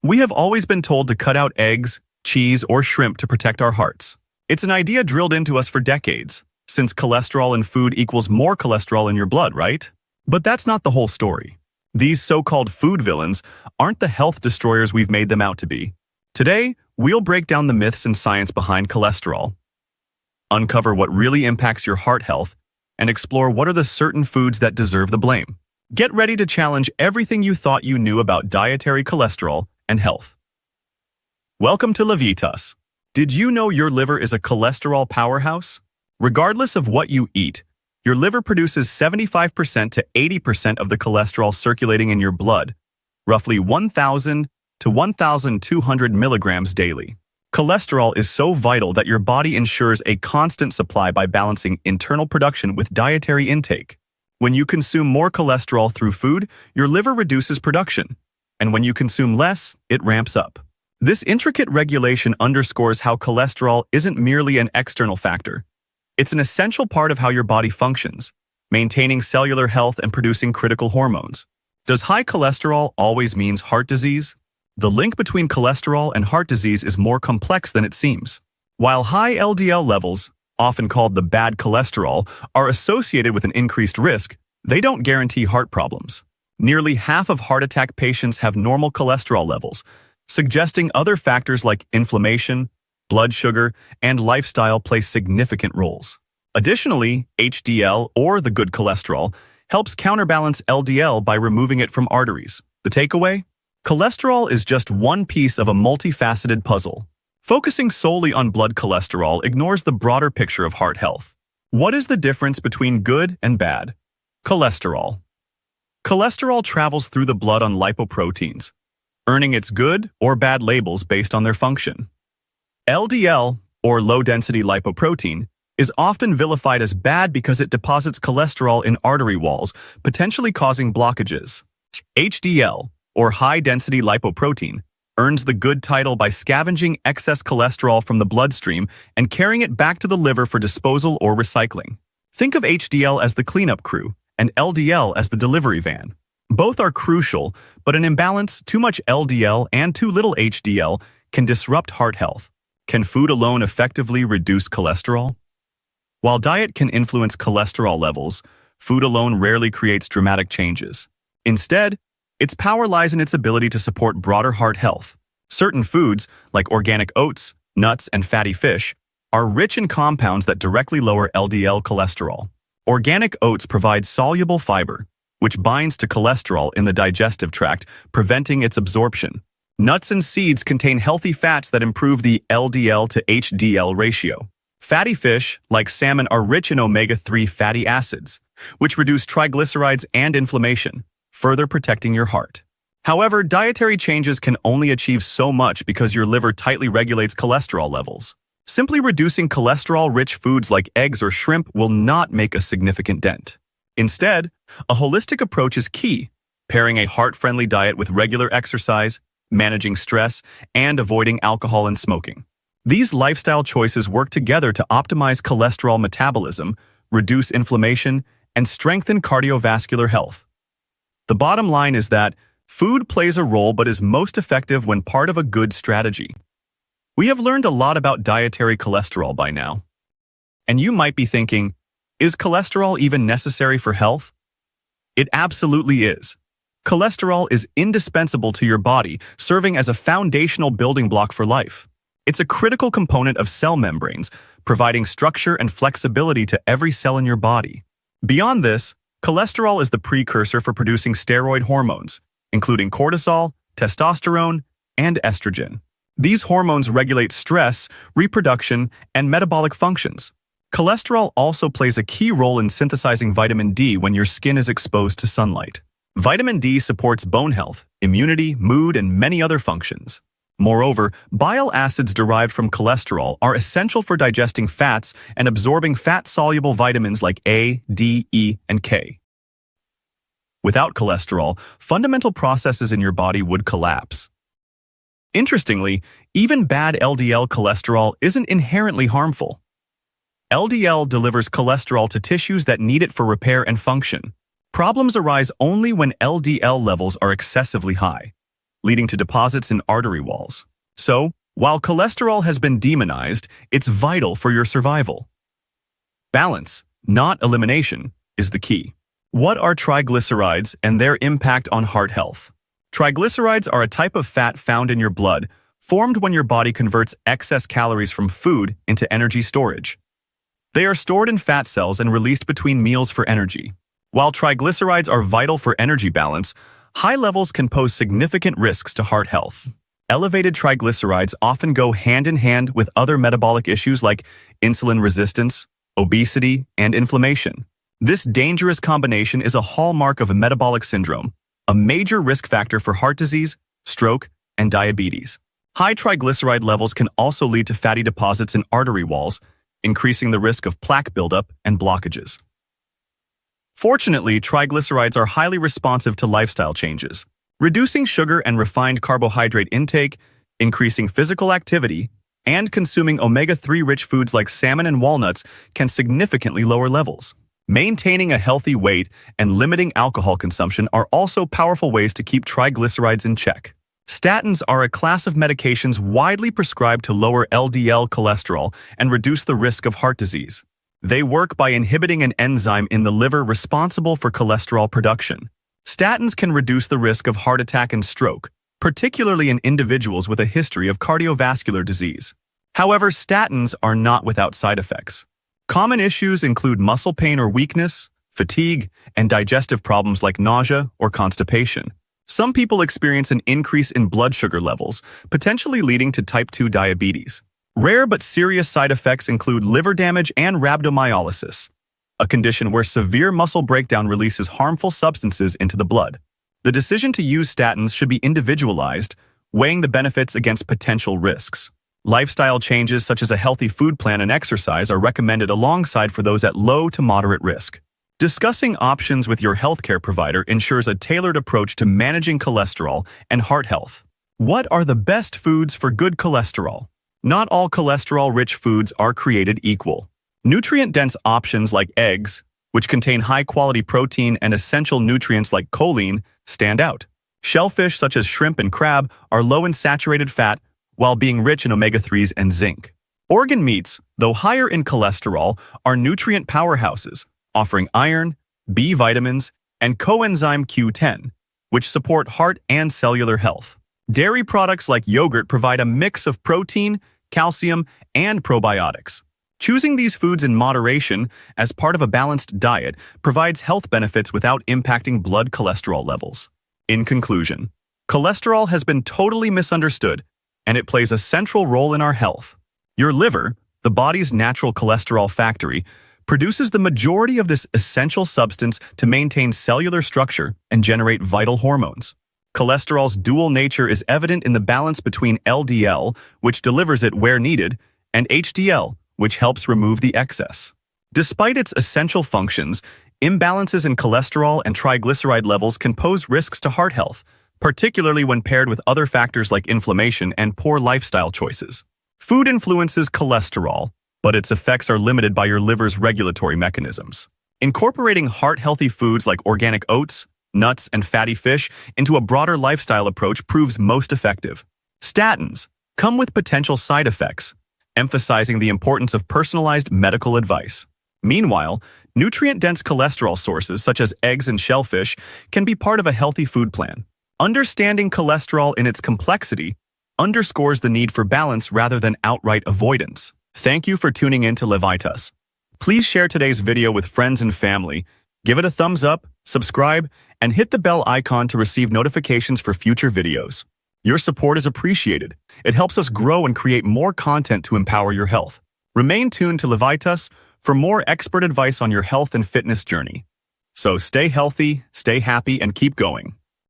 We have always been told to cut out eggs, cheese, or shrimp to protect our hearts. It's an idea drilled into us for decades, since cholesterol in food equals more cholesterol in your blood, right? But that's not the whole story. These so-called food villains aren't the health destroyers we've made them out to be. Today, we'll break down the myths and science behind cholesterol, uncover what really impacts your heart health, and explore what are the certain foods that deserve the blame. Get ready to challenge everything you thought you knew about dietary cholesterol and health. Welcome to Levitas. Did you know your liver is a cholesterol powerhouse? Regardless of what you eat, your liver produces 75% to 80% of the cholesterol circulating in your blood, roughly 1,000 to 1,200 milligrams daily. Cholesterol is so vital that your body ensures a constant supply by balancing internal production with dietary intake. When you consume more cholesterol through food, your liver reduces production, and when you consume less, it ramps up. This intricate regulation underscores how cholesterol isn't merely an external factor. It's an essential part of how your body functions, maintaining cellular health and producing critical hormones. Does high cholesterol always means heart disease? The link between cholesterol and heart disease is more complex than it seems. While high LDL levels, often called the bad cholesterol, are associated with an increased risk, they don't guarantee heart problems. Nearly half of heart attack patients have normal cholesterol levels, suggesting other factors like inflammation, blood sugar, and lifestyle play significant roles. Additionally, HDL, or the good cholesterol, helps counterbalance LDL by removing it from arteries. The takeaway? Cholesterol is just one piece of a multifaceted puzzle. Focusing solely on blood cholesterol ignores the broader picture of heart health. What is the difference between good and bad? Cholesterol. Cholesterol travels through the blood on lipoproteins, earning its good or bad labels based on their function. LDL, or low-density lipoprotein, is often vilified as bad because it deposits cholesterol in artery walls, potentially causing blockages. HDL, or high-density lipoprotein, earns the good title by scavenging excess cholesterol from the bloodstream and carrying it back to the liver for disposal or recycling. Think of HDL as the cleanup crew and LDL as the delivery van. Both are crucial, but an imbalance, too much LDL and too little HDL, can disrupt heart health. Can food alone effectively reduce cholesterol? While diet can influence cholesterol levels, food alone rarely creates dramatic changes. Instead, its power lies in its ability to support broader heart health. Certain foods, like organic oats, nuts, and fatty fish, are rich in compounds that directly lower LDL cholesterol. Organic oats provide soluble fiber, which binds to cholesterol in the digestive tract, preventing its absorption. Nuts and seeds contain healthy fats that improve the LDL to HDL ratio. Fatty fish, like salmon, are rich in omega-3 fatty acids, which reduce triglycerides and inflammation, further protecting your heart. However, dietary changes can only achieve so much because your liver tightly regulates cholesterol levels. Simply reducing cholesterol-rich foods like eggs or shrimp will not make a significant dent. Instead, a holistic approach is key, pairing a heart-friendly diet with regular exercise, managing stress, and avoiding alcohol and smoking. These lifestyle choices work together to optimize cholesterol metabolism, reduce inflammation, and strengthen cardiovascular health. The bottom line is that food plays a role but is most effective when part of a good strategy. We have learned a lot about dietary cholesterol by now. And you might be thinking, is cholesterol even necessary for health? It absolutely is. Cholesterol is indispensable to your body, serving as a foundational building block for life. It's a critical component of cell membranes, providing structure and flexibility to every cell in your body. Beyond this, cholesterol is the precursor for producing steroid hormones, including cortisol, testosterone, and estrogen. These hormones regulate stress, reproduction, and metabolic functions. Cholesterol also plays a key role in synthesizing vitamin D when your skin is exposed to sunlight. Vitamin D supports bone health, immunity, mood, and many other functions. Moreover, bile acids derived from cholesterol are essential for digesting fats and absorbing fat-soluble vitamins like A, D, E, and K. Without cholesterol, fundamental processes in your body would collapse. Interestingly, even bad LDL cholesterol isn't inherently harmful. LDL delivers cholesterol to tissues that need it for repair and function. Problems arise only when LDL levels are excessively high. leading to deposits in artery walls. So, while cholesterol has been demonized, it's vital for your survival. Balance, not elimination, is the key. What are triglycerides and their impact on heart health? Triglycerides are a type of fat found in your blood, formed when your body converts excess calories from food into energy storage. They are stored in fat cells and released between meals for energy. While triglycerides are vital for energy balance, high levels can pose significant risks to heart health. Elevated triglycerides often go hand in hand with other metabolic issues like insulin resistance, obesity, and inflammation. This dangerous combination is a hallmark of a metabolic syndrome, a major risk factor for heart disease, stroke, and diabetes. High triglyceride levels can also lead to fatty deposits in artery walls, increasing the risk of plaque buildup and blockages. Fortunately, triglycerides are highly responsive to lifestyle changes. Reducing sugar and refined carbohydrate intake, increasing physical activity, and consuming omega-3 rich foods like salmon and walnuts can significantly lower levels. Maintaining a healthy weight and limiting alcohol consumption are also powerful ways to keep triglycerides in check. Statins are a class of medications widely prescribed to lower LDL cholesterol and reduce the risk of heart disease. They work by inhibiting an enzyme in the liver responsible for cholesterol production. Statins can reduce the risk of heart attack and stroke, particularly in individuals with a history of cardiovascular disease. However, statins are not without side effects. Common issues include muscle pain or weakness, fatigue, and digestive problems like nausea or constipation. Some people experience an increase in blood sugar levels, potentially leading to type 2 diabetes. Rare but serious side effects include liver damage and rhabdomyolysis, a condition where severe muscle breakdown releases harmful substances into the blood. The decision to use statins should be individualized, weighing the benefits against potential risks. Lifestyle changes such as a healthy food plan and exercise are recommended alongside for those at low to moderate risk. Discussing options with your healthcare provider ensures a tailored approach to managing cholesterol and heart health. What are the best foods for good cholesterol? Not all cholesterol-rich foods are created equal. Nutrient-dense options like eggs, which contain high-quality protein and essential nutrients like choline, stand out. Shellfish such as shrimp and crab are low in saturated fat while being rich in omega-3s and zinc. Organ meats, though higher in cholesterol, are nutrient powerhouses, offering iron, B vitamins, and coenzyme Q10, which support heart and cellular health. Dairy products like yogurt provide a mix of protein, calcium, and probiotics. Choosing these foods in moderation as part of a balanced diet provides health benefits without impacting blood cholesterol levels. In conclusion, cholesterol has been totally misunderstood, and it plays a central role in our health. Your liver, the body's natural cholesterol factory, produces the majority of this essential substance to maintain cellular structure and generate vital hormones. Cholesterol's dual nature is evident in the balance between LDL, which delivers it where needed, and HDL, which helps remove the excess. Despite its essential functions, imbalances in cholesterol and triglyceride levels can pose risks to heart health, particularly when paired with other factors like inflammation and poor lifestyle choices. Food influences cholesterol, but its effects are limited by your liver's regulatory mechanisms. Incorporating heart-healthy foods like organic oats, nuts, and fatty fish into a broader lifestyle approach proves most effective. Statins come with potential side effects, emphasizing the importance of personalized medical advice. Meanwhile, nutrient-dense cholesterol sources such as eggs and shellfish can be part of a healthy food plan. Understanding cholesterol in its complexity underscores the need for balance rather than outright avoidance. Thank you for tuning in to Levitas. Please share today's video with friends and family, give it a thumbs up, subscribe, and hit the bell icon to receive notifications for future videos. Your support is appreciated. It helps us grow and create more content to empower your health. Remain tuned to Levitas for more expert advice on your health and fitness journey. So stay healthy, stay happy, and keep going.